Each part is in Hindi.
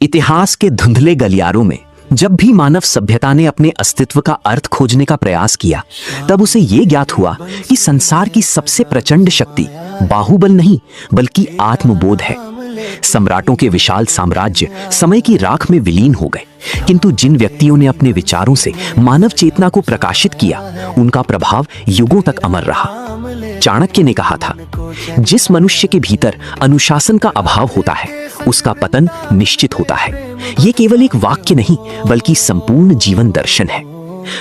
इतिहास के धुंधले गलियारों में जब भी मानव सभ्यता ने अपने अस्तित्व का अर्थ खोजने का प्रयास किया, तब उसे यह ज्ञात हुआ कि संसार की सबसे प्रचंड शक्ति बाहुबल नहीं बल्कि आत्मबोध है। सम्राटों के विशाल साम्राज्य समय की राख में विलीन हो गए, किंतु जिन व्यक्तियों ने अपने विचारों से मानव चेतना को प्रकाशित किया, उनका प्रभाव युगों तक अमर रहा। चाणक्य ने कहा था, जिस मनुष्य के भीतर अनुशासन का अभाव होता है, उसका पतन निश्चित होता है। यह केवल एक वाक्य नहीं बल्कि संपूर्ण जीवन दर्शन है।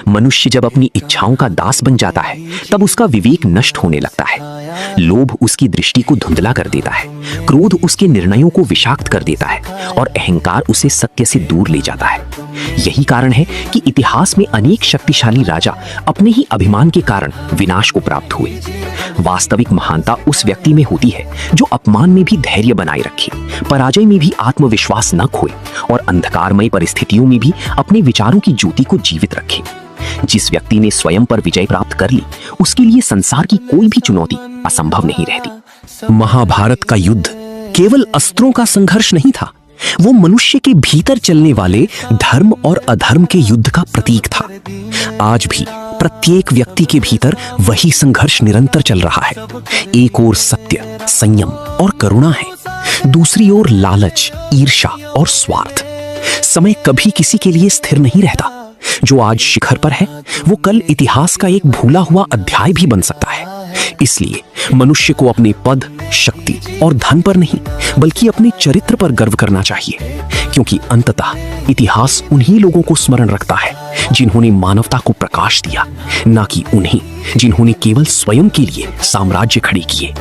मनुष्य जब अपनी इच्छाओं का दास बन जाता है, तब उसका विवेक नष्ट होने लगता है। लोभ उसकी दृष्टि को धुंधला कर देता है, क्रोध उसके निर्णयों को विषाक्त कर देता है और अहंकार उसे सत्य से दूर ले जाता है। यही कारण है कि इतिहास में अनेक शक्तिशाली राजा अपने ही अभिमान के कारण विनाश को प्राप्त हुए। वास्तविक महानता उस व्यक्ति में होती है जो अपमान में भी धैर्य बनाए रखे, पराजय में भी आत्मविश्वास न खोए और अंधकारमय परिस्थितियों में भी अपने विचारों की ज्योति को जीवित रखे। जिस व्यक्ति ने स्वयं पर विजय प्राप्त कर ली, उसके लिए संसार की कोई भी चुनौती असंभव नहीं रहती। महाभारत का युद्ध केवल अस्त्रों का संघर्ष नहीं था, वो मनुष्य के भीतर चलने वाले धर्म और अधर्म के युद्ध का प्रतीक था। आज भी प्रत्येक व्यक्ति के भीतर वही संघर्ष निरंतर चल रहा है। एक ओर सत्य, संयम और करुणा है, दूसरी ओर लालच, ईर्ष्या और स्वार्थ। समय कभी किसी के लिए स्थिर नहीं रहता। जो आज शिखर पर है, वो कल इतिहास का एक भूला हुआ अध्याय भी बन सकता है। इसलिए मनुष्य को अपने पद, शक्ति और धन पर नहीं बल्कि अपने चरित्र पर गर्व करना चाहिए, क्योंकि अंततः इतिहास उन्हीं लोगों को स्मरण रखता है जिन्होंने मानवता को प्रकाश दिया, न कि उन्हें जिन्होंने केवल स्वयं के लिए साम्राज्य खड़े किए।